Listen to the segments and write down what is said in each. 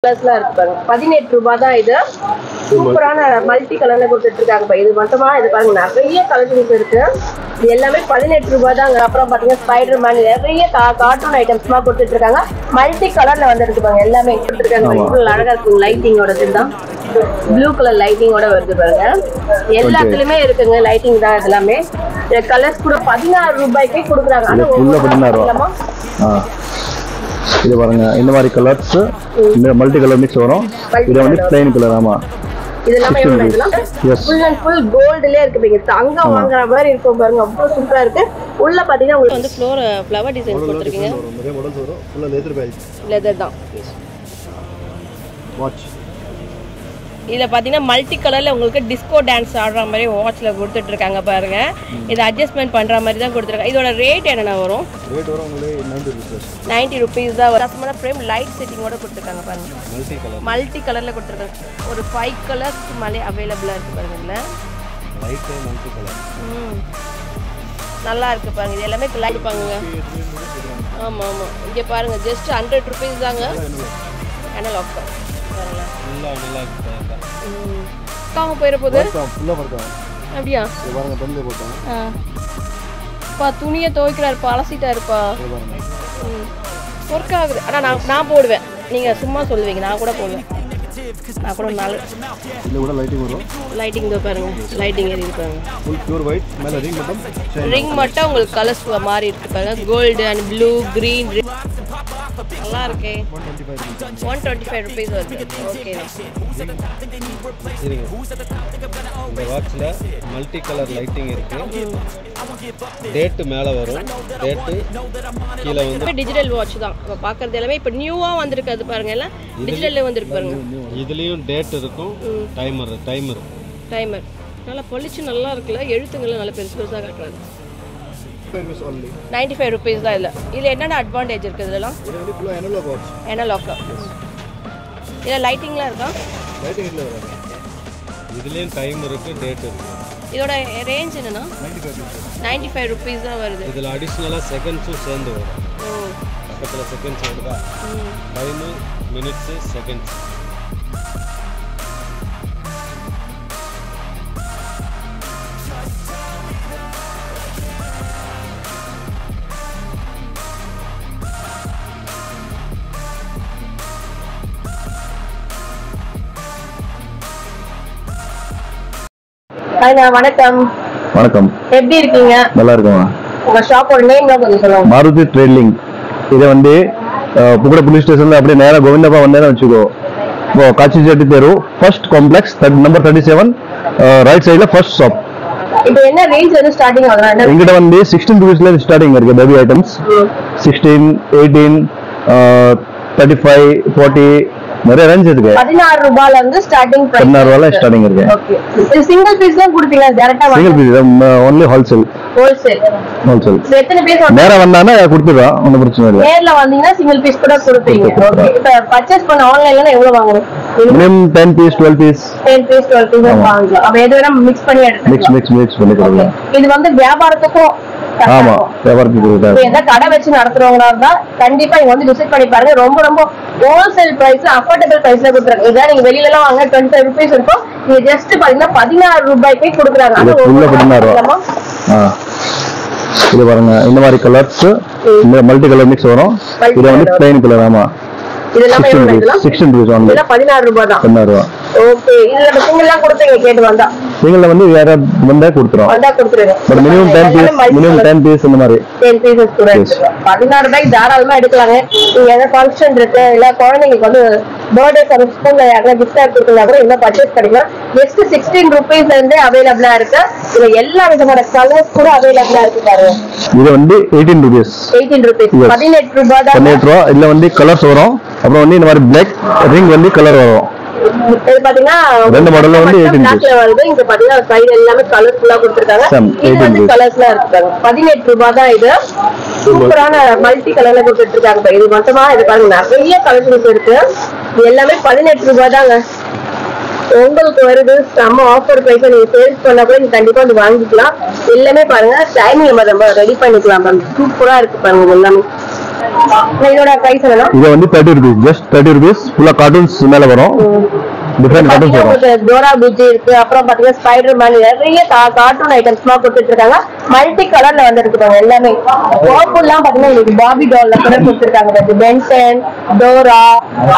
கலர்ஸ்லாம் இருக்கு பாருங்க. 18 ரூபாய் தான் இது. சூப்பரான மல்டி கலர்ல கொடுத்துட்டு இருக்காங்க. இது மட்டுமா இது பாருங்க, நிறைய கலெக்ஷன்ஸ் இருக்கு. இது எல்லாமே 18 ரூபாய் தாங்க. அப்புறம் பாத்தீங்கன்னா ஸ்பைடர் மேன் நிறைய கார்ட்டூன் ஐட்டம்ஸ்லாம் கொடுத்துட்டு இருக்காங்க. மல்டி கலர்ல வந்துருக்கு பாருங்க, எல்லாமே கொடுத்துருக்காங்க. இவ்வளவு அழகா இருக்கு. லைட்டிங்கோட இதுதான் ப்ளூ கலர் லைட்டிங்கோட வருது பாருங்க. எல்லாத்துலயுமே இருக்குங்க லைட்டிங் தான். எல்லாமே கலர்ஸ் கூட 16 ரூபாய்க்கே கொடுக்குறாங்க. இது பாருங்க, இந்த மாதிரி கலர்ஸ் இந்த மல்டி கலர் மிக்ஸ் வரும். இது வந்து ப்ளைன் கலர். ஆமா, இதெல்லாம் ஃபுல் அண்ட் ஃபுல் கோல்ட்லயே இருக்கு. நீங்க தங்கம் வாங்குற மாதிரி இருக்கும் பாருங்க, அவ்வளவு சூப்பரா இருக்கு. உள்ள பாத்தீங்கன்னா உங்களுக்கு வந்து ஃப்ளவர் டிசைன் கொடுத்திருக்கீங்க. நிறைய மாடல்ஸ் வரும். ஃபுல்லா லெதர் தான். வாட்ச் இதுல பாத்தீங்கன்னா மல்டி கலர்ல உங்களுக்கு டிஸ்கோ டான்ஸ் ஆடுற மாதிரி வாட்ச்ல கொடுத்துட்டு இருக்காங்க பாருங்க. இது அட்ஜஸ்ட்மெண்ட் பண்ற மாதிரி தான் கொடுத்துருக்காங்க. இதோட ரேட் என்ன வரும்? ரேட் வரும் உங்களுக்கு 90 ரூபீஸ் தான். கஸ்டமர் ஃப்ரேம் லைட் செட்டிங்கோட கொடுத்துருக்காங்க பாருங்க. மல்டி கலர்ல கொடுத்துருக்காங்க. ஒரு 5 கலர்ஸ் மேலே அவைலபிளா இருக்கு பாருங்க. இதுல லைட் மல்டி கலர் நல்லா இருக்கு பாருங்க. இது எல்லாமே லைட் இருப்பாங்க. ஆமா ஆமா, இங்க பாருங்க ஜஸ்ட் 100 ரூபீஸ் தாங்க. அனலாக் பாருங்க. நல்லா இருக்கு. காம போயிர போகுது. ஃபுல்லா பர்க்கா. அப்படியே இது பாருங்க, தண்ணி போட்டேன். பா துணியை துவைக்கிறாரு, அலசிட்டா இருப்பா. ஒர்க் ஆகுது. ஆனா நான் போடுவேன். நீங்க சும்மா சொல்லுவீங்க, நான் கூட போடுவேன். நான் கூட நாலு இதுல கூட லைட்டிங் வரும். லைட்டிங் தான் பாருங்க, லைட்டிங் எரியுது பாருங்க. Full pure white. மேல ரிங் மட்டும் உங்களுக்கு கலர்ஸ் மாறி இருக்கு பாருங்க. Gold and blue, green. நல்லா இருக்கே. 125 ரூபீஸ் வருது. ஓகே. இந்த வாட்ச்ல மல்டி கலர் லைட்டிங் இருக்கு. டேட் மேல வரும். டேட் கீழ வந்து டிஜிட்டல் வாட்ச் தான். இப்ப பாக்குறது எல்லாமே இப்ப நியூவா வந்திருக்கு. அது பாருங்க, எல்லாம் டிஜிட்டல்ல வந்திருக்கு பாருங்க. இதுலயும் டேட் இருக்கும், டைமர் நல்லா பொலிச்சு நல்லா இருக்குல்ல. எழுத்துங்கள்லாம் நல்லா பெருசு பெருசா காட்டுறாங்க. 95 ரூபீஸ் தான். இதுல என்னென்ன அட்வான்டேஜ் இருக்கு? இதெல்லாம் அனலாக். இதுல லைட்டிங்லாம் இருக்கா? இதுலயும் டைம் இருக்கு, டேட் இருக்கு. இதோட ரேஞ்ச் என்னன்னா 95 ரூபீஸ் தான் வருது. இதுல அடிஷனலா செகண்ட்ஸும் சேர்ந்து வரும். பக்கத்துல செகண்ட்ஸ் வருதா? Time, minutes, seconds. வணக்கம். வணக்கம், எப்படி இருக்கீங்க? நல்லா இருக்குமா? உங்க ஷாப்போட நேம் கொஞ்சம் சொல்லுங்க. மாருதி ட்ரேடிங். இதை வந்து புகட போலீஸ் ஸ்டேஷன்ல அப்படியே நேரா கோவிந்தப்பா வந்தேன்னு வச்சுக்கோ. இப்போ காட்சி செட்டி தெரு, ஃபர்ஸ்ட் காம்ப்ளெக்ஸ், நம்பர் 37, ரைட் சைடுல ஃபர்ஸ்ட் ஷாப். இப்போ என்ன ரேஞ்ச்ல இருந்து ஸ்டார்டிங் ஆகுது? எங்கிட்ட வந்து 16 ரூபீஸ்ல இருந்து ஸ்டார்டிங் இருக்கு. பேபி ஐட்டம்ஸ் 16, 18, 35, 40 நிறைய ரேஞ்ச் இருக்கு. 16 ரூபாயில இருந்து ஸ்டார்டிங் பிரைஸ். 16 ரூபாயில ஸ்டார்டிங் இருக்கு. ஓகே. இது சிங்கிள் பீஸ் தான் கொடுப்பீங்க டைரக்டா? Single piece only wholesale. எத்தனை பீஸ் நேரா வந்தானா கொடுத்துறோம், ஒன்றும் பிரச்சனை இல்லை. நேர்ல வந்தீங்கன்னா சிங்கிள் பீஸ் கூட கொடுப்பீங்க. ஓகே. இப்போ பர்ச்சேஸ் பண்ண ஆன்லைன்ல எவ்வளவு வாங்குறோம்? Minimum 10 piece 12 piece 10 piece 12 piece வாங்கலாம். அப்ப எது வேணா மிக்ஸ் பண்ணி எடுத்துக்கலாம். மிக்ஸ் பண்ணி கொடுக்கலாம். இது வந்து வியாபாரத்துக்கும். ஆமா, வியாபாரத்துக்கு கொடுக்கலாம். எந்த கடை வச்சு நடத்துறவங்களா இருந்தா கண்டிப்பா இங்க வந்து விசிட் பண்ணி பாருங்க. ரொம்ப ஹோல்சேல் பிரைஸ், அஃபோர்டபிள் பிரைஸ்ல கொடுக்குறாங்க. இதான் நீங்க வெளியில எல்லாம் வாங்க 25 ரூபீஸ் இருக்கும். நீங்க ஜஸ்ட் பாத்தீங்கன்னா 16 ரூபாய்க்கே கொடுக்குறாங்க. இது பாருங்க, இந்த மாதிரி கலர்ஸ் இந்த மல்டி கலர் மிக்ஸ் வரும். இது வந்து ப்ளைன் கலர். ஆமா, இதெல்லாம் 16 ரூபீஸ் ஒன்லி. 16 ரூபாய் தான். 16 ரூபாய். ஓகே. இதுல சிங்கிள்லாம் கொடுத்தீங்க கேட்டு வந்தா? சிங்கிள்ல வந்து வேற வந்தா கொடுத்துறோம். பட் மினிமம் 10 பீஸ் இந்த மாதிரி 10 பீசஸ் கூட எடுத்துக்கலாம். 16 ரூபாய்க்கு தாராளமா எடுக்கலாங்க. நீங்க ஏதாவது ஃபங்க்ஷன் இருக்கு, இல்ல குழந்தைங்களுக்கு வந்து பர்த்டே ஃபங்க்ஷன்ல யாராவது கிஃப்ட் எடுத்துக்கலாம் கூட இன்னும் பர்ச்சேஸ் பண்ணிக்கலாம். ஜஸ்ட் 16 ரூபீஸ்ல இருந்தே அவைலபிளா இருக்கு. இது எல்லா விதமான கலர்ஸ் கூட அவைலபிளா இருக்கு பாருங்க. இது வந்து 18 ரூபீஸ். 18 ரூபீஸ். 18 ரூபாய் தான். 18 ரூபாய். இதுல வந்து கலர்ஸ் வரும். அப்புறம் வந்து இந்த மாதிரி பிளாக் ரிங் வந்து கலர் வரும். இது பாத்தீங்கன்னா ரெண்டு மாடல்ல வந்து 18 ரூபாய்ல வருது. இங்க பாத்தீங்கன்னா சைடு எல்லாமே கலர்ஃபுல்லா கொடுத்திருக்காங்க. இது வந்து கலர்ஸ்லாம் இருக்காங்க. 18 ரூபாய் தான். இது சூப்பரான மல்டி கலர்ல கொடுத்துட்டு இருக்காங்க. இது மட்டுமா இது பாருங்க, நிறைய கலெக்ஷன்ஸ் இருக்கு. இது எல்லாமே 18 ரூபாய் தாங்க. உங்களுக்கு வருது செம்ம ஆஃபர் பிரைஸ். நீங்க சேல்ஸ் பண்ணா கூட நீங்க கண்டிப்பா வந்து வாங்கிக்கலாம். எல்லாமே பாருங்க டைமிங் நம்ம ரெடி பண்ணிக்கலாம். சூப்பரா இருக்கு பாருங்க எல்லாமே. இதோட பிரைஸ் என்ன? இது வந்து 30 rupees, just 30 rupees. ஃபுல்லா கார்ட்டூன்ஸ் மேல வரும். டிஃபரெண்ட் கார்ட்டூன்ஸ் வரும். டோரா புஜ்ஜி இருக்கு, அப்புறம் பாத்தீங்கன்னா ஸ்பைடர் மேன், நிறைய கார்ட்டூன் ஐட்டம்ஸ்மா கொடுத்துட்டு இருக்காங்க. மல்டி கலர்ல வந்து இருக்குறாங்க எல்லாமே. பாப்புலாம் பாத்தீங்கன்னா உங்களுக்கு பாபி டால்ல கூட கொடுத்துருக்காங்க. பென்டன், டோரா,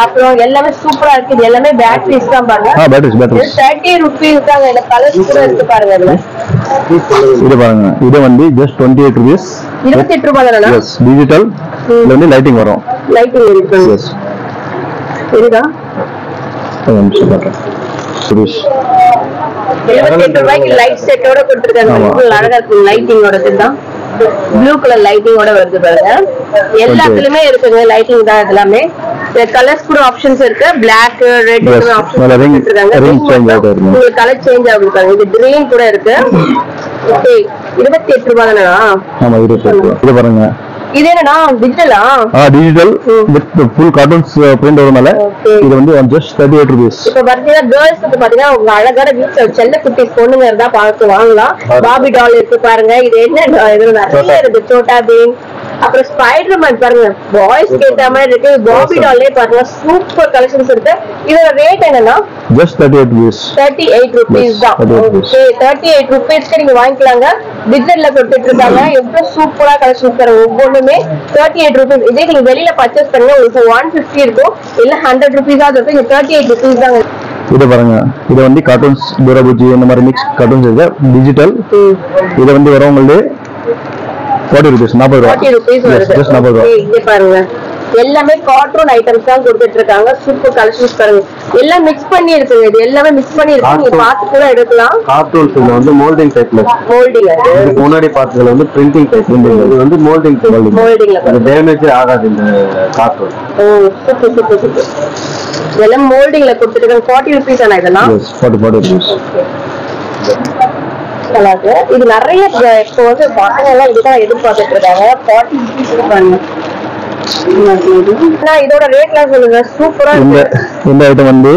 அப்புறம் எல்லாமே சூப்பரா இருக்கு. இது எல்லாமே பேட்டரிஸ் தான் பாருங்க. பேட்டரிஸ் 30 rupees தாங்க. இந்த கலர்ஸ் கூட இருக்கு பாருங்க. இதுல இது பாருங்க, இது வந்து just 28 rupees. 28 ரூபாய் தானா? Yes, digital. இதுல வந்து லைட்டிங் வரும். லைட்டிங் இருக்கு. எஸ், சரிதா? 28 ரூபாய்க்கு லைட் செட்டோட கொடுத்துருக்காங்க. அழகா இருக்கு. லைட்டிங்கோட தான் ப்ளூ கலர் லைட்டிங்கோட வருது பாருங்க. எல்லாத்துலயுமே இருக்குங்க லைட்டிங் தான். எல்லாமே கலர்ஸ் கூட ஆப்ஷன்ஸ் இருக்கு. Black, ரெட் ஆப்ஷன்ஸ் கொடுத்துருக்காங்க. உங்களுக்கு கலர் சேஞ்ச் ஆகும். இது கிரீன் கூட இருக்கு. ஓகே, 28 ரூபாய் தானா? ஆமா, 28 ரூபாய். இது பாருங்க, இது என்னன்னா டிஜிட்டலா? Digital with full cartoons print வரனால இது வந்து just 38 rupees. இப்ப பாத்தீங்கன்னா கேர்ள்ஸ்க்கு பாத்தீங்கன்னா உங்க அழகான வீட்ல செல்ல குட்டி பொண்ணுங்க இருந்தா பார்த்து வாங்கலாம். பாபி டால் இருக்கு பாருங்க. இது என்ன இது நிறைய இருக்கு. சோட்டா பீம், அப்புறம் ஸ்பைடர் மேன் பாருங்க. பாய்ஸ் கேட்ட மாதிரி இருக்கு. பாபி டால்லே பாருங்க சூப்பர் கலெக்ஷன்ஸ் இருக்கு. இதோட ரேட் என்னன்னா just 38 rupees. 38 rupees தான். ஓகே, 38 rupeesக்கு நீங்க வாங்கிக்கலாங்க. டிஜிட்டல்ல கொடுத்துட்டு இருக்காங்க. எவ்வளவு சூப்பரா கலெக்ஷன்ஸ் தர ஒவ்வொன்றுமே 38 rupees. இதே நீங்க வெளியில பர்ச்சேஸ் பண்ணீங்க உங்களுக்கு 150 இருக்கும், இல்ல 100 rupees ஆகும். இங்க 38 rupees தாங்க. இது பாருங்க, இது வந்து கார்ட்டூன்ஸ், டோரா புஜ்ஜி இந்த மாதிரி மிக்ஸ் கார்ட்டூன்ஸ் இருக்கு. டிஜிட்டல். இது வந்து வரும் உங்களுக்கு 40 rupees. 40 ரூபாய். 40 rupees வருது. just 40 ரூபாய். இங்க பாருங்க, எல்லாமே கார்ட்டூன் ஐட்டம்ஸ் தான் கொடுத்துட்டு இருக்காங்க. சூப்பர் கலெக்ஷன்ஸ் பாருங்க. எல்லாம் மிக்ஸ் பண்ணி இருக்குங்க. இது எல்லாமே மிக்ஸ் பண்ணி இருக்கு. நீங்க பார்த்து கூட எடுக்கலாம். கார்ட்டூன்ஸ்ல வந்து மோல்டிங் டைப்ல. மோல்டிங் அது. இதுக்கு முன்னாடி பார்த்ததுல வந்து பிரிண்டிங் டைப். இது வந்து மோல்டிங் மோல்டிங்ல அது டேமேஜ் ஆகாது இந்த கார்ட்டூன். ஓ, சூப்பர் சூப்பர் சூப்பர். இதெல்லாம் மோல்டிங்ல கொடுத்துட்டு இருக்காங்க. 40 rupees ஆனா இதெல்லாம்? yes, 40 rupees. இது நிறைய இப்போ வந்து பசங்க எல்லாம் இதுதான் எதிர்பார்த்துட்டு இருக்காங்க. 40 rupees பாருங்க. இதோட ரேட்லாம் சொல்லுங்க. சூப்பரா இந்த ஐட்டம் வந்து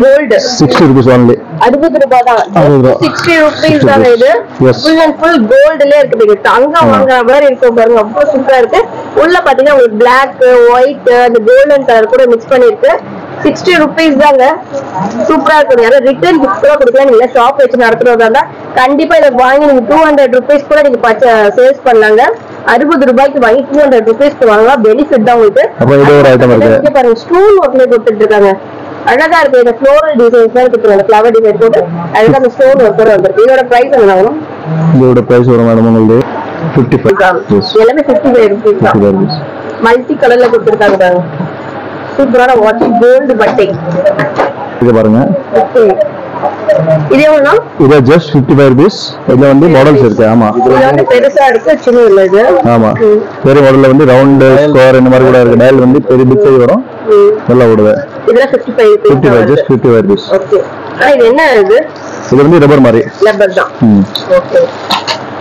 கோல்டு 60 rupees only. 60 ரூபாய் தான். 60 rupees தாங்க. இது ஃபுல் அண்ட் ஃபுல் கோல்டுல இருக்குது. தங்கம் வாங்குற மாதிரி இருக்கும் பாருங்க. அவ்வளவு சூப்பரா இருக்கு. உள்ள பாத்தீங்கன்னா உங்களுக்கு பிளாக், ஒயிட், அந்த கோல்டன் கலர் கூட மிக்ஸ் பண்ணிருக்கு. 60 rupees தாங்க. சூப்பரா இருக்கு. யாரும் ரிட்டர்ன் கிஃப்ட் கூட கொடுக்கலாம். நீங்க ஷாப் வச்சு நடத்துறதா இருந்தா கண்டிப்பா இதை வாங்கி நீங்க 200 rupees கூட நீங்க சேல்ஸ் பண்ணலாங்க. 60 ரூபாய்க்கு வாங்கி 200 rupeesக்கு வாங்கலாம். பெனிஃபிட் தான் உங்களுக்கு. பாருங்க, ஸ்டோன் ஒர்க்ல கொடுத்துட்டு இருக்காங்க. அழகா இருக்கு. இந்த ஃப்ளோரல் டிசைன்ஸ் தான் கொடுத்துருக்காங்க. ஃப்ளவர் டிசைன் போட்டு அழகா அந்த ஸ்டோன் ஒர்க் வந்திருக்கு. இதோட பிரைஸ் என்ன ஆகும்? இதோட பிரைஸ் வரும் மேடம் உங்களுக்கு 55. எல்லாமே 55 rupees தான். மல்டி கலர்ல கொடுத்துருக்காங்க பாருங்க. சூப்பரான வாட்ச், கோல்டு பட்டை. இது பாருங்க. ஓகே, இது எவ்வளவுனா? இது just 55 rupees. இதுல வந்து மாடல்ஸ் இருக்கு. ஆமா, இது வந்து பெருசா இருக்கு, சின்ன இல்ல இது. ஆமா, பெரிய மாடல்ல வந்து ரவுண்ட், ஸ்கொயர் இந்த மாதிரி கூட இருக்கு. டயல் வந்து பெரிய பிக் சைஸ் வரும். நல்லா ஓடுது. இதுல 55 rupees. just 55 rupees. ஓகே, இது என்ன இது? இது வந்து ரப்பர் மாதிரி. ரப்பர் தான். ஓகே,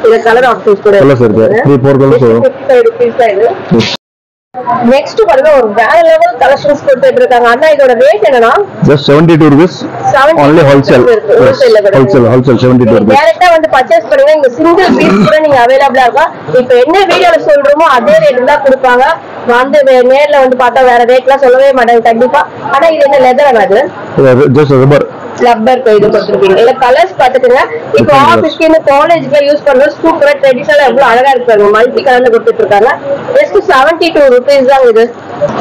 இது கலர் ஆப்ஷன்ஸ் கூட கலர்ஸ் இருக்கு. 3-4 கலர்ஸ் வரும். 55 rupees தான் இது. நெக்ஸ்ட் பாருங்க, ஒரு வேற லெவல் கலெக்ஷன்ஸ் கொடுத்துட்டு இருக்காங்க. அண்ணா இதோட ரேட் என்னன்னா just 72 rupees only wholesale. wholesale 72 rupees. டைரக்டா வந்து பர்ச்சேஸ் பண்ணுங்க. இங்க சிங்கிள் பீஸ் கூட நீங்க அவைலபிளா இருக்கா. இப்போ என்ன வீடியோல சொல்றோமோ அதே ரேட் தான் கொடுப்பாங்க. வந்து நேர்ல வந்து பார்த்தா வேற ரேட்லாம் சொல்லவே மாட்டாங்க கண்டிப்பா. ஆனா இது என்ன லெதர் அது? just rubber. ரப்பர் இது கொடுத்துருக்கீங்க. இல்ல கலர்ஸ் பாத்துக்கோங்க. இப்போ ஆபீஸ்க்கு காலேஜ்ல யூஸ் பண்றது சூப்பரா ட்ரெடிஷனலா எவ்வளவு அழகா இருக்காங்க. மல்டி கலர்ல கொடுத்துட்டு இருக்காங்க. just 72 rupees தான் இது.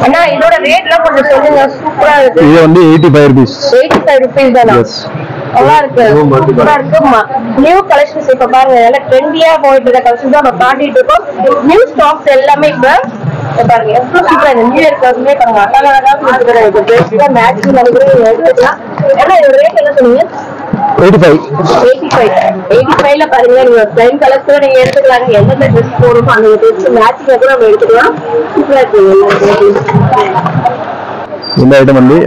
அண்ணா இதோட ரேட்லாம் கொஞ்சம் சொல்லுங்க. சூப்பரா இருக்கு. இது வந்து 85 rupees. 85 rupees தானா? நல்லா இருக்கு. சூப்பரா இருக்கு. நியூ கலெக்ஷன்ஸ் இப்ப பாருங்க. எல்லாம் ட்ரெண்டியா போயிட்டு இருக்க கலெக்ஷன்ஸ் தான் நம்ம காட்டிட்டு இருக்கோம். நியூ ஸ்டாக்ஸ் எல்லாமே இப்ப பாருங்க எவ்வளவு சூப்பரா இருக்கு. நியூ இயர் காசுமே பாருங்க அழகா கொடுத்துருக்காங்க. இப்போ பேசிக்கா மேட்சிங் நினைக்கிறேன் எடுத்துக்கலாம். ஏன்னா இதோட ரேட் என்ன சொன்னீங்க? 85ல பாருங்க. நீங்க பிளைன் கலர்ஸ் கூட நீங்க எடுத்துக்கலாம். நீங்க எந்த ட்ரெஸ் போடுமோ அந்த ட்ரெஸ் மேட்சிங் கூட நம்ம எடுத்துக்கலாம். சூப்பரா இருக்கு. இந்த ஐட்டம் வந்து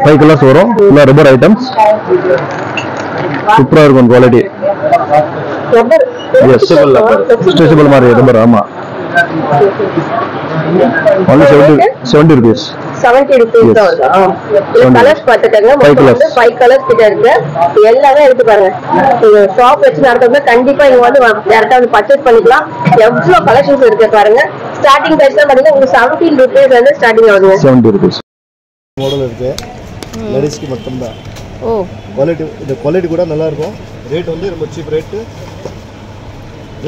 5 கலர்ஸ் வரும். இல்ல ரப்பர் ஐட்டம்ஸ். சூப்பரா இருக்கும் குவாலிட்டி. ரப்பர் ஸ்ட்ரெச்சபிள் மாதிரி ரப்பர். ஆமா, only 70 rupees. 70 rupees தான் வருதா? இது கலர்ஸ் பார்த்துக்கங்க. மொத்தம் வந்து 5 கலர்ஸ் கிட்ட இருக்கு. எல்லாமே எடுத்து பாருங்க. இது ஷாப் வச்சு நடத்துறதுனா கண்டிப்பா இங்க வந்து டேரக்டா வந்து பர்ச்சேஸ் பண்ணிக்கலாம். எவ்வளவு கலெக்ஷன்ஸ் இருக்கு பாருங்க. ஸ்டார்டிங் பிரைஸ் தான் பாத்தீங்கன்னா உங்களுக்கு 17 rupees வந்து ஸ்டார்டிங் ஆகுது. 70 rupees மாடல் இருக்கு. லேடிஸ்க்கு மட்டும் தான். ஓ குவாலிட்டி கூட நல்லா இருக்கும். ரேட் வந்து ரொம்ப சீப் ரேட்.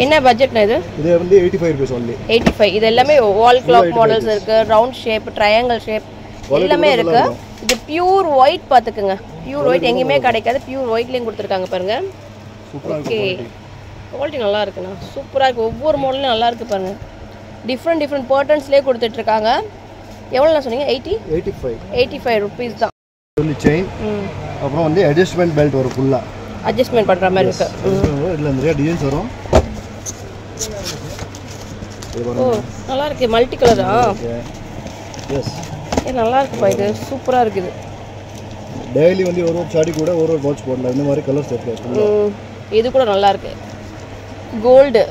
என்ன பட்ஜெட்னா இது? இது வந்து 85 rupees only. 85. இது எல்லாமே வால் கிளாக் மாடல்ஸ் இருக்கு. ரவுண்ட் ஷேப், ட்ரையாங்கிள் ஷேப் எல்லாமே இருக்கு. இது பியூர் ஒயிட் பாத்துக்கங்க. பியூர் ஒயிட் எங்கயுமே கிடைக்காது. பியூர் ஒயிட்லயும் கொடுத்திருக்காங்க பாருங்க. சூப்பரா இருக்கு. குவாலிட்டி நல்லா இருக்குண்ணா. சூப்பரா இருக்கு. ஒவ்வொரு மாடலும் நல்லா இருக்கு பாருங்க. டிஃபரெண்ட் பேட்டர்ன்ஸ்லயே கொடுத்துட்டு இருக்காங்க. எவ்வளவு சொன்னீங்க? 85 rupees தான். வந்து செயின் அப்புறம் வந்து அட்ஜஸ்ட்மென்ட் பெல்ட் வரும். ஃபுல்லா அட்ஜஸ்ட்மென்ட் பண்ற மாதிரி இருக்கு. இதுல நிறைய டிசைன்ஸ் வரும். ஓ நல்லா இருக்கு. மல்டி கலரா? எஸ். நல்லா இருக்குப்பா. இது சூப்பரா இருக்குது. டெய்லி வந்து ஒரு சாடி கூட ஒரு வாட்ச் போடலாம். இந்த மாதிரி கலர்ஸ் இருக்கு. இது கூட நல்லா இருக்கு. கோல்டு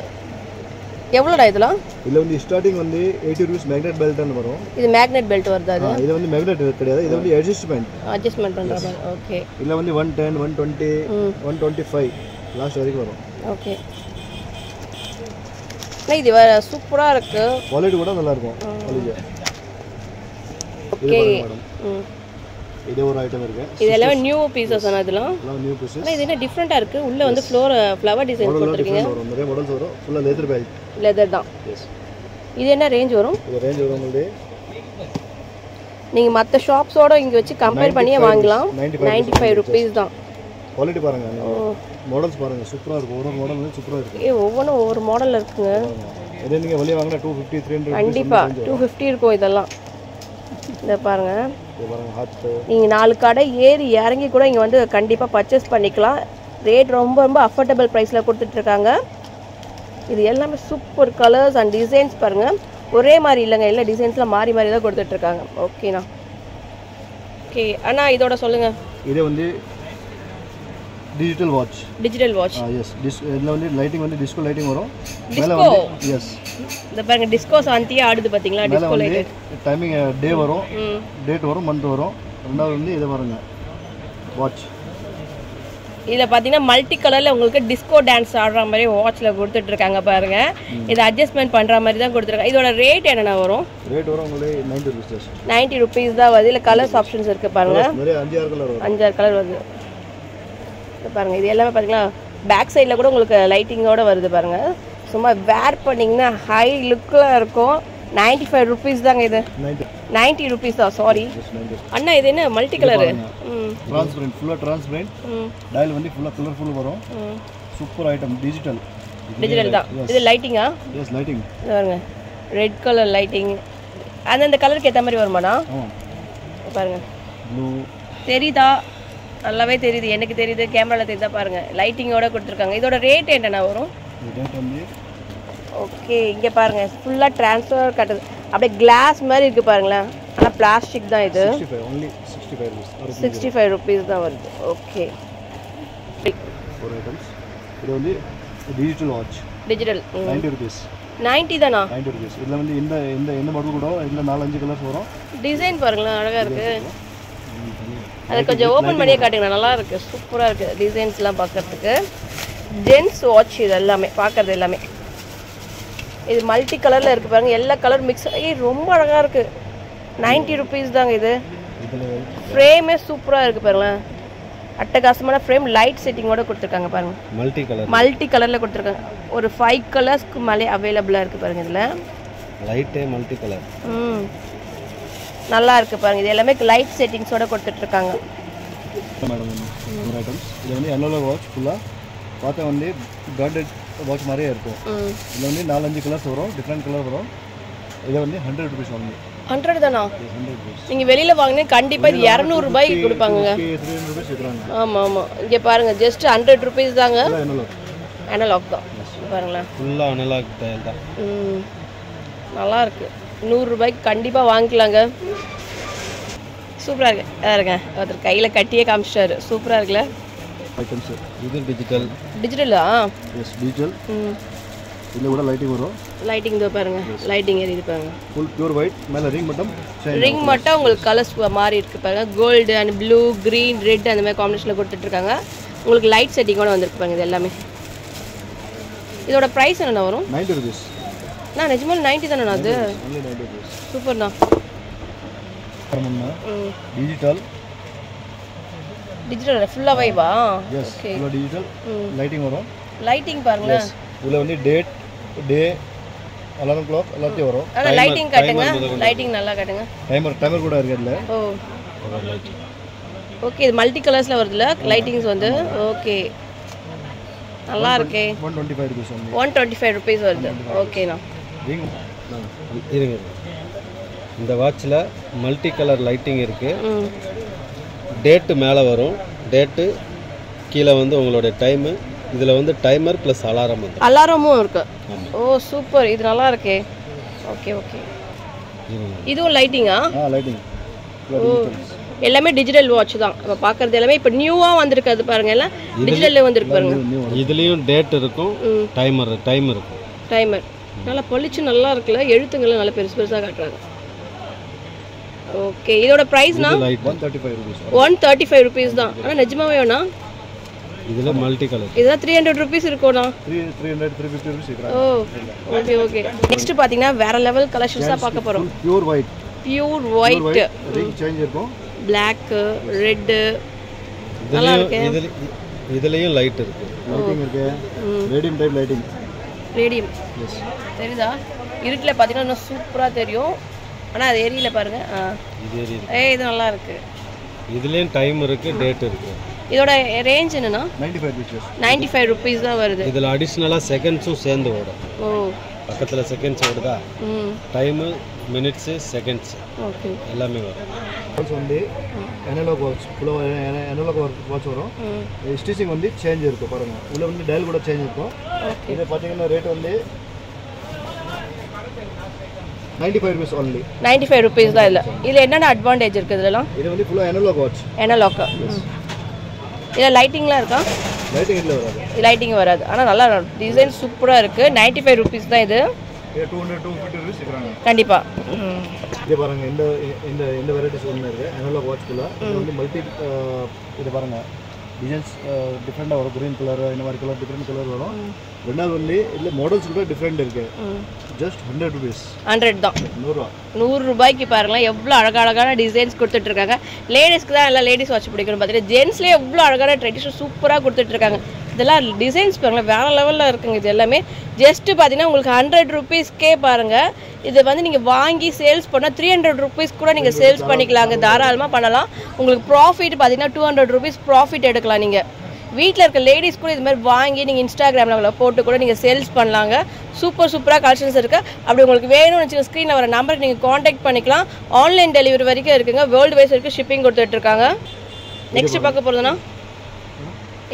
எவ்வளோடா இதெல்லாம்? இதுல வந்து ஸ்டார்டிங் வந்து 80 rupees மேக்னெட் பெல்ட்னு வரும். இது மேக்னெட் பெல்ட் வருதா? இது வந்து மேக்னெட் கிடையாது. இது வந்து அட்ஜஸ்ட்மென்ட் பண்ற மாதிரி. ஓகே. இதுல வந்து 110 120 125 லாஸ்ட் வரைக்கும் வரும். ஓகே. இது சூப்பரா இருக்கு. குவாலிட்டி கூட நல்லா இருக்கும். ஓகே. இது ஒரு ஐட்டம் இருக்கு. இது எல்லாமே நியூ பீசஸ் ஆனா இதெல்லாம். New pieces. இது என்ன டிஃபரண்டா இருக்கு. உள்ள வந்து ஃப்ளவர் டிசைன் போட்டுருக்கீங்க. நிறைய மாடல்ஸ் வரும். ஃபுல்லா லெதர் பெல்ட். லெதர் தான். எஸ். இது என்ன ரேஞ்ச் வரும்? இது ரேஞ்ச் வரும் உங்களுக்கு நீங்க மத்த ஷாப்ஸோட இங்க வச்சு கம்பேர் பண்ணியே வாங்கலாம். 95 rupees தான். குவாலிட்டி பாருங்க. மாடல்ஸ் பாருங்க. சூப்பரா இருக்கு. ஒரு மாடல் வந்து சூப்பரா இருக்கு. ஒவ்வொன்றும் ஒரு மாடல்ல இருக்குங்க. இதே நீங்க வெளிய வாங்குனா 250 300 கண்டிப்பா 250 இருக்கும் இதெல்லாம். இத பாருங்க. இது பாருங்க ஹாட். நீங்க 4 கடை ஏறி இறங்கி கூட இங்க வந்து கண்டிப்பா பர்ச்சேஸ் பண்ணிக்கலாம். ரேட் ரொம்ப அஃபோர்டபிள் பிரைஸ்ல கொடுத்துட்டு இருக்காங்க. இது எல்லாமே சூப்பர் கலர்ஸ் அண்ட் டிசைன்ஸ் பாருங்க. ஒரே மாதிரி இல்லைங்க. எல்லா டிசைன்ஸ்லாம் மாறி தான் கொடுத்துட்டு இருக்காங்க. ஓகேண்ணா. ஓகே அண்ணா இதோட சொல்லுங்க. இது வந்து டிஜிட்டல் வாட்ச். எஸ். இதுல வந்து லைட்டிங் வந்து டிஸ்கோ லைட்டிங் வரும். மேல வந்து எஸ். இந்த பாருங்க டிஸ்கோ சாந்தியா ஆடுது பாத்தீங்களா? Disco light. டைமிங் டே வரும். டேட் வரும், மந்த் வரும். ரெண்டாவது வந்து இது பாருங்க வாட்ச். இதுல பாத்தீங்கன்னா மல்டி கலர்ல உங்களுக்கு டிஸ்கோ டான்ஸ் ஆடுற மாதிரி வாட்ச்ல கொடுத்துட்டு இருக்காங்க பாருங்க. இது அட்ஜஸ்ட்மென்ட் பண்ற மாதிரி தான் கொடுத்துருக்காங்க. இதோட ரேட் என்னன்னா வரும்? ரேட் வரும் உங்களுக்கு 90 rupees. 90 rupees தான் வருது. இதுல கலர்ஸ் ஆப்ஷன்ஸ் இருக்கு பாருங்க. நிறைய 5-6 கலர் வரும். 5-6 கலர் வருது. பாருங்க இது எல்லாமே பாத்தீங்களா பேக் சைடுல கூட உங்களுக்கு லைட்டிங்கோட வருது பாருங்க. சும்மா வேர் பண்ணீங்கன்னா ஹை லுக்ல இருக்கும். 95 rupees தாங்க இது. 90 rupees தான். சாரி அண்ணா. இது என்ன மல்டி கலர்? டிரான்ஸ்பரண்ட். ஃபுல்லா டிரான்ஸ்பரண்ட். டயல் வந்து ஃபுல்லா கலர்ஃபுல் வரும். Super item. டிஜிட்டல் தான். இது லைட்டிங்கா? Yes lighting. பாருங்க ரெட் கலர் லைட்டிங். அந்த கலருக்கு ஏத்த மாதிரி வருமாண்ணா? பாருங்க ப்ளூ தெரியுதா? நல்லாவே தெரியுது. எனக்கு தெரியுது. கேமரால தெரியுதா பாருங்க. லைட்டிங்கோட கொடுத்துருக்காங்க. இதோட ரேட் என்னன்னா வரும்? ரேட் வந்து ஓகே இங்க பாருங்க ஃபுல்லா ட்ரான்ஸ்ஃபர் கட்டது. அப்படியே கிளாஸ் மாதிரி இருக்கு பாருங்களேன். ஆனா பிளாஸ்டிக் தான் இது. 65 only 65 rupees. 65 rupees தான் வருது. ஓகே. ஒரு ஐட்டம்ஸ். இது வந்து டிஜிட்டல் வாட்ச். Digital 90 rupees. 90 தானா? 90 rupees. இதுல வந்து இந்த மாடல் கூட இதுல 4-5 கலர்ஸ் வரும். டிசைன் பாருங்களேன் அழகா இருக்கு. அது கொஞ்சம் ஓபன் பண்ணியே காட்டுங்க. நல்லா இருக்கு. சூப்பரா இருக்கு டிசைன்ஸ்லாம் பார்க்கிறதுக்கு. ஜென்ஸ் வாட்ச் இது எல்லாமே பார்க்கறது எல்லாமே. இது மல்டி கலர்ல இருக்கு பாருங்க. எல்லா கலர் மிக்ஸ். ரொம்ப அழகா இருக்கு. 90 rupees தாங்க இது. ஃப்ரேமே சூப்பரா இருக்கு பாருங்களேன். அட்டகாசமான ஃப்ரேம். லைட் செட்டிங்கோட கொடுத்துருக்காங்க பாருங்க. மல்டி கலர்ல கொடுத்துருக்காங்க. ஒரு 5 கலர்ஸ்க்கு மேலே அவைலபிளா இருக்கு பாருங்க. இதுல லைட்டே மல்டி கலர். நல்லா இருக்கு பாருங்க. இது எல்லாமே லைட் செட்டிங்ஸோட கொடுத்துட்டு இருக்காங்க. மேடம் ஒரு ஐட்டம்ஸ். இது வந்து அனலாக் வாட்ச். ஃபுல்லா பார்த்தா வந்து பிராண்டட் வாட்ச் மாதிரியே இருக்கும். இதில் வந்து 4-5 கலர்ஸ் வரும். டிஃப்ரெண்ட் கலர் வரும். இதை வந்து 100 rupees வாங்க. 100 தானா? நீங்க வெளியில வாங்கினா கண்டிப்பா இது 200 ரூபாய்க்கு கொடுப்பாங்க. 300 rupees விற்கிறாங்க. ஆமா இங்க பாருங்க ஜஸ்ட் 100 rupees தாங்க. அனலாக் தான் பாருங்களேன். ஃபுல்லா அனலாக் டயல் தான். நல்லா இருக்கு. 100 ரூபாய்க்கு கண்டிப்பா வாங்கிக்கலாங்க. சூப்பரா இருக்கு. பாருங்க ஒருத்தர் கையில கட்டியே காமிச்சிட்டாரு. சூப்பரா இருக்குல்ல ஐட்டம்ஸ். இது டிஜிட்டலா? டிஜிட்டலா? S digital. இதில் கூட லைட்டிங் வரும். லைட்டிங் இதோ பாருங்க, லைட்டிங் எரியுது பாருங்க. ஃபுல் பியூர் ஒயிட், மேலே ரிங் மட்டும் ரிங் மட்டும் உங்களுக்கு கலர்ஸ் மாறி இருக்கு பாருங்க. Gold and blue, green, red அந்த மாதிரி காம்பினேஷனில் கொடுத்துட்ருக்காங்க. உங்களுக்கு லைட் செட்டிங்கோட வந்திருக்கு பாருங்க. இது எல்லாமே இதோட ப்ரைஸ் என்னென்ன வரும்? 90 rupees. நான் நிஜமாக 90 தானே அது? சூப்பர் தான். டிஜிட்டல் ஃபுல்லாக வைவா? ஓகே, டிஜிட்டல் லைட்டிங் வரும். லைட்டிங் பாருங்களேன். இதில் வந்து டேட், டே, அலாரம் கிளாக் எல்லாத்தையும் வரும். ஆனால் லைட்டிங் காட்டுங்க, லைட்டிங் நல்லா காட்டுங்க. டைமர் கூட இருக்கு அதில். ஓ ஓகே, இது மல்டி கலர்ஸில் வருதுல்ல லைட்டிங்ஸ் வந்து. ஓகே, நல்லா இருக்கே. 125 rupees. 125 rupees வருது. ஓகேண்ணா. இருங்க, இந்த வாட்சில் மல்டி கலர் லைட்டிங் இருக்குது. டேட்டு மேலே வரும், டேட்டு கீழே வந்து உங்களோட டைமு. இதில் வந்து டைமர் ப்ளஸ் அலாரம் வந்து அலாரமும் இருக்கு. ஓ சூப்பர், இது நல்லா இருக்கே. ஓகே ஓகே, இதுவும் லைட்டிங்கா? லைட்டிங். ஓ எல்லாமே டிஜிட்டல் வாட்ச் தான் நம்ம பார்க்குறது. எல்லாமே இப்போ நியூவாக வந்திருக்கு அது பாருங்க. எல்லாம் டிஜிட்டலில் வந்திருக்கு பாருங்க. இதுலேயும் டேட் இருக்கும், டைம் இருக்கும். டைமர் நல்லா பொலிச்சு நல்லா இருக்குல்ல. எழுத்துங்களும் நல்லா பெருசு பெருசாக காட்டுறாங்க. ஓகே, இதோட ப்ரைஸ்னா 135 rupees. 135 rupees தான். ஆனால் நிஜமாவே வேணா இதில் மல்டி கலர் இதுதான் 300 rupees இருக்கும்ண்ணா. 300 350 rupees. ஓ ஓகே ஓகே. நெக்ஸ்ட் பார்த்தீங்கன்னா வேற லெவல் கலெக்ஷன்ஸாக பார்க்க போகிறோம். Pure white. Pure white, ring change இருக்கும். பிளாக், ரெட் நல்லா இருக்கு. இதுலயும் லைட் இருக்கு. லைட்டிங் இருக்கு. Radium type lighting. ரேடியம் தெரியுதா? இருட்டில் பார்த்தீங்கன்னா இன்னும் சூப்பராக தெரியும். ஆனால் அது ஏரியில பாருங்க. இது நல்லா இருக்கு. இதுலயும் டைம் இருக்கு, டேட் இருக்கு. இதோட ரேஞ்ச் என்னன்னா 95 rupees தான் வருது. இதில் அடிஷ்னலாக செகண்ட்ஸும் சேர்ந்து வரும். ஓ பக்கத்தில் செகண்ட்ஸ் வருதா? டைமு, மினிட்ஸு, செகண்ட்ஸ் ஓகே எல்லாமே வரும். வந்து அனலாக் வாட்ச், ஃபுல்லாக அனலாக் வாட்ச் வரும். ஸ்டிச்சிங் வந்து சேஞ்ச் இருக்கும் பாருங்க. உள்ள வந்து டயல் கூட சேஞ்ச் இருக்கும். இது பார்த்தீங்கன்னா ரேட் வந்து 95 rupees only. 95 rupees தான். இதில் என்னென்ன அட்வான்டேஜ் இருக்குது இதெல்லாம்? இது வந்து ஃபுல்லாக அனலாக் வாட்ச். அனலாக். இதில் லைட்டிங்லாம் இருக்கா? லைட்டிங் இல்லை வராது. லைட்டிங் வராது. ஆனால் நல்லா டிசைன் சூப்பராக இருக்குது. 95 rupees தான் இது. 200-250 rupees இருக்கிறாங்க கண்டிப்பாக. இது பாருங்க, இந்த இந்த இந்த வெரைட்டிஸ் ஒன்று இருக்குது அனலாக் வாட்ச் ஃபுல்லாக. இது வந்து மல்டி, இது பாருங்க டிசைன்ஸ் டிஃப்ரெண்டாக வரும். க்ரீன் கலர் இந்த மாதிரி கலர் டிஃப்ரெண்ட் கலர் வரும். ரெண்டாவது வந்து இதில் மாடல்ஸ் கூட டிஃப்ரெண்ட் இருக்குது. Just 100 rupees. 100 தான். 100 ரூபாய்க்கு பாருங்களேன் எவ்வளோ அழகான டிசைன்ஸ் கொடுத்துட்ருக்காங்க. லேடிஸ்க்கு தான் எல்லாம் லேடிஸ் வாட்ச் பிடிக்கணும் பார்த்தீங்கன்னா, ஜென்ஸ்லேயே எவ்வளோ அழகான ட்ரெடிஷன் சூப்பராக கொடுத்துட்ருக்காங்க. இதெல்லாம் டிசைன்ஸ் பாருங்களேன் வேறு லெவலில் இருக்குங்க. இது எல்லாமே ஜஸ்ட்டு பார்த்தீங்கன்னா உங்களுக்கு 100 rupeesக்கே பாருங்கள். இதை வந்து நீங்கள் வாங்கி சேல்ஸ் பண்ணால் 300 rupees கூட நீங்கள் சேல்ஸ் பண்ணிக்கலாங்க. தாராளமாக பண்ணலாம். உங்களுக்கு ப்ராஃபிட் பார்த்தீங்கன்னா 200 rupees ப்ராஃபிட் எடுக்கலாம். நீங்கள் வீட்டில் இருக்க லேடிஸ் கூட இது மாதிரி வாங்கி நீங்கள் இன்ஸ்டாகிராமில் போட்டு கூட நீங்கள் சேல்ஸ் பண்ணலாங்க. சூப்பராக கலெக்ஷன்ஸ் இருக்குது. அப்படி உங்களுக்கு வேணும்னு வச்சுக்க ஸ்க்ரீனில் வர நம்பருக்கு நீங்கள் காண்டாக்ட் பண்ணிக்கலாம். ஆன்லைன் டெலிவரி வரைக்கும் இருக்குங்க. வேர்ல்டு வைஸ் வரைக்கும் ஷிப்பிங் கொடுத்துட்ருக்காங்க. நெக்ஸ்ட் பார்க்க போகிறதுனா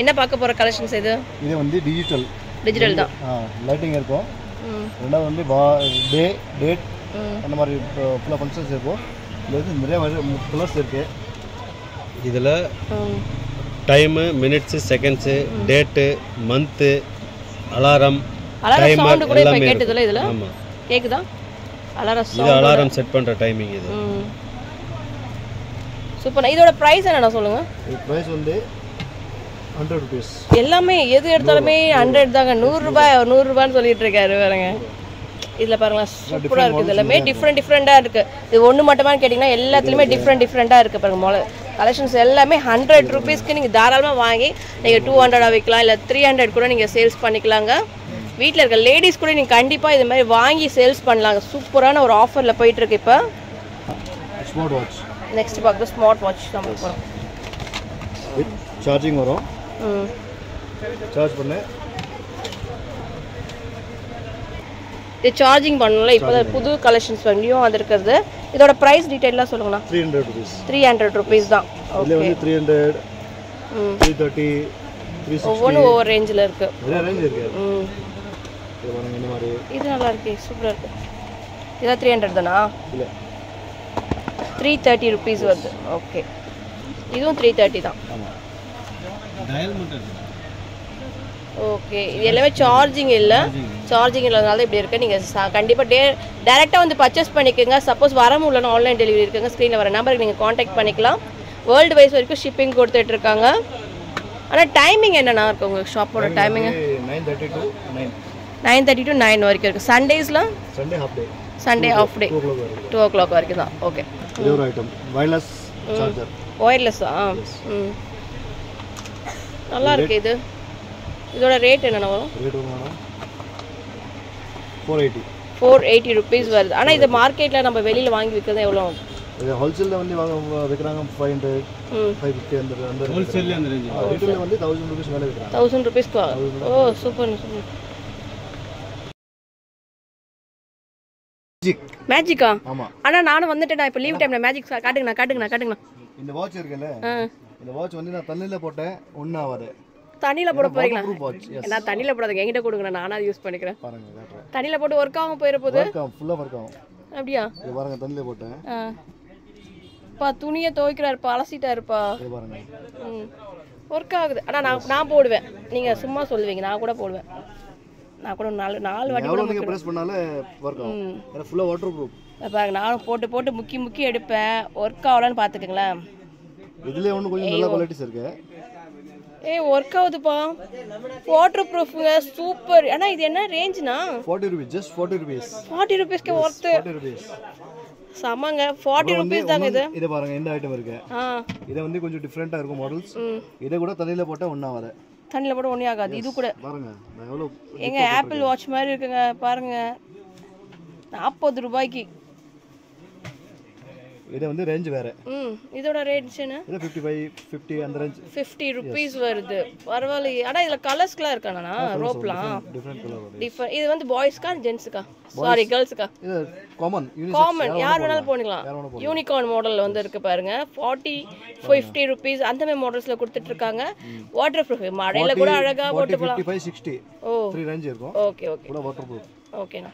என்ன பார்க்க போகிற கலெக்ஷன்ஸ்? இது வந்து டிஜிட்டல் தான். லைட்டிங் இருக்கும். ரெண்டாவது வந்து டே, டேட் அந்த மாதிரி ஃபுல்லாக ஃபங்க்ஷன்ஸ் இருக்கும். இதில் வந்து நிறைய கலர்ஸ் இருக்குது. இதில் time, minutes, seconds, date, month, alarm, timer எல்லாமே கேட்டதுல இதில் கேக்குதா? அலாரம் செட் பண்ணுற டைமிங் இது. சூப்பர். இதோட ப்ரைஸ் என்னென்ன சொல்லுங்கள்? ப்ரைஸ் வந்து 100 rupees. எல்லாமே எது எடுத்தாலுமே 100 தாங்க. 100 ரூபான்னு சொல்லிட்டு இருக்காரு பாருங்க. இதில் பாருங்களேன் சூப்பராக இருக்குது. எல்லாமே டிஃப்ரெண்ட்டாக இருக்குது. இது ஒன்று மட்டுமான்னு கேட்டிங்கன்னா எல்லாத்துலேயுமே டிஃப்ரெண்ட்டாக இருக்குது பாருங்க. கலெக்ஷன்ஸ் எல்லாமே 100 rupeesக்கு நீங்கள் தாராளமாக வாங்கி நீங்கள் 200 விற்கலாம். இல்லை 300 கூட நீங்கள் சேல்ஸ் பண்ணிக்கலாங்க. வீட்டில் இருக்க லேடிஸ் கூட நீங்கள் கண்டிப்பாக இது மாதிரி வாங்கி சேல்ஸ் பண்ணலாங்க. சூப்பரான ஒரு ஆஃபரில் போயிட்டுருக்கு. இப்போ ஸ்மார்ட் வாட்ச் நெக்ஸ்ட் பார்க்குறது ஸ்மார்ட் வாட்ச் தான் போகிறோம். சார்ஜிங் வரும். சார்ஜ் பண்ண இது சார்ஜிங் பண்ணல. இப்போ புது கலெக்ஷன்ஸ் நியூ வந்திருக்கிறது. இதோட ப்ரைஸ் டீடைல்லாம் சொல்லுங்கண்ணா. 300 rupees. 300 rupees தான். இதுல வந்து 300, 330, 360 ஒவ்வொன்றும் ஒவ்வொரு ரேஞ்சில் இருக்கு. நிறைய ரேஞ்ச் இருக்கு. இது பாருங்க இந்த மாதிரி. இது நல்லா இருக்கு, சூப்பரா இருக்கு. இதா 300 தானா? இல்ல 330 rupees வருது. ஓகே, இதுவும் 330 தான். ஆமா. டயல் மட்டும் இருக்கு. ஓகே இது எல்லாமே சார்ஜிங் இல்லை, சார்ஜிங் இல்லாதனால இப்படி இருக்குது. நீங்கள் கண்டிப்பாக டேரெக்டாக வந்து பர்ச்சேஸ் பண்ணிக்கோங்க. சப்போஸ் வர முடியலன்னா ஆன்லைன் டெலிவரி இருக்குங்க, ஸ்க்ரீனில் வர நம்பருக்கு நீங்கள் காண்டாக்ட் பண்ணிக்கலாம். வேர்ல்டு வைஸ் வரைக்கும் ஷிப்பிங் கொடுத்துட்டு இருக்காங்க. ஆனால் டைமிங் என்னென்னா இருக்குது உங்கள் ஷாப்போட டைமிங்? 9:30 to 9 வரைக்கும் இருக்குது. சண்டேஸ்லாம்? சண்டே ஆஃப் டே 2 o'clock வரைக்கும் தான். ஓகே. இது ஒரு ஐட்டம் வயர்லெஸ் சார்ஜர். ஒயர்லெஸ்ஸா? நல்லா இருக்கு இது. இதோட ரேட் என்னென்ன வரும்? ரேட் வரும் 480 rupees வருது. ஆனால் இது மார்க்கெட்டில் நம்ம வெளியில் வாங்கி விற்கிறது எவ்வளோ? இது ஹோல்சேலில் வந்து விற்கிறாங்க 500 550 அந்த ஹோல்சேலில் அந்த ரேஞ்ச். ரீட்டெயிலில் வந்து 1000 rupees மேலே விற்கிறாங்க. 1000 rupees. ஓ சூப்பர் சூப்பர். மேஜிக்கா? ஆமா. ஆனா நானும் வந்துட்டேன் இப்போ லீவ் டைம்ல மேஜிக் காட்டுங்கண்ணா. இந்த வாட்ச் இருக்குல்ல, இந்த வாட்ச் வந்து நான் தண்ணில போட்டேன் ஒண்ணு ஆகாது. தண்ணில போட போறீங்களா? நான் தண்ணில போடாதீங்க, என்கிட்ட கொடுங்க, நானா யூஸ் பண்ணிக்கிறேன். பாருங்க காட்டுறேன். தண்ணில போட்டு ஒர்க் ஆகும் போயிர போகுது. ஃபுல்லா ஒர்க் ஆகும். அப்படியா? இது பாருங்க தண்ணில போட்டேன். பா துணியை துவைக்கிறாருப்பா, அலசிட்டாருப்பா. இது பாருங்க ஒர்க் ஆகுது. ஆனா நான் போடுவேன், நீங்க சும்மா சொல்லுவீங்க, நான் கூட போடுவேன். நான் கூட நாலு வாட்டி கூட நீங்க பிரஸ் பண்ணாலே வர்க் ஆகும். ஏன்னா ஃபுல்லா வாட்டர் ப்ரூஃப். பாருங்க நானும் போட்டு முக்கி எடுப்பேன். ஒர்க் ஆகலன்னு பாத்துக்கங்களேன். இதுல ஒண்ணு கொஞ்சம் நல்ல குவாலிட்டிஸ் இருக்கு. ஒர்க் ஆகுதுப்பா. வாட்டர் ப்ரூஃப்ங்க, சூப்பர். ஆனா இது என்ன ரேஞ்ச்னா? 40 rupees, just 40 rupees. 40 rupeesக்கு ஒர்த். 40 rupees. சமங்க 40 rupees தாங்க இது. இத பாருங்க இந்த ஐட்டம் இருக்கு. இது வந்து கொஞ்சம் டிஃபரண்டா இருக்கும் மாடல்ஸ். இத கூட தண்ணில போட்டா ஒண்ணா ஆகாது. தண்ணில போட ஒண்ணே ஆகாது. இது கூட பாருங்க நான் எவ்வளவு எங்க ஆப்பிள் வாட்ச் மாதிரி இருக்குங்க பாருங்க. 40 ரூபாய்க்கு. இது வந்து ரேஞ்ச் வேற. இதோட ரேஞ்ச் என்ன? இது 55 50 அந்த ரேஞ்ச். 50 rupees வருது. பரவாயில்லை. ஆனா இதுல கலர்ஸ்லாம் இருக்கானா? ரோப்லாம் டிஃபரண்ட் கலர் வருது. இது வந்து பாய்ஸ்க்கா ஜென்ட்ஸ்க்கா? சாரி கேர்ள்ஸ்க்கா? இது காமன் யார் வேணாலும் போடலாம். யூனிகார்ன் மாடல் வந்து இருக்கு பாருங்க. 40 50 rupees அந்த மாதிரி மாடல்ஸ்ல கொடுத்துட்டு இருக்காங்க. வாட்டர் ப்ரூஃப், மழையில கூட அழகா போட்டு போலாம். 55 60 3 ரேஞ்ச் இருக்கும். ஓகே கூட வாட்டர் ப்ரூஃப். ஓகேண்ணா.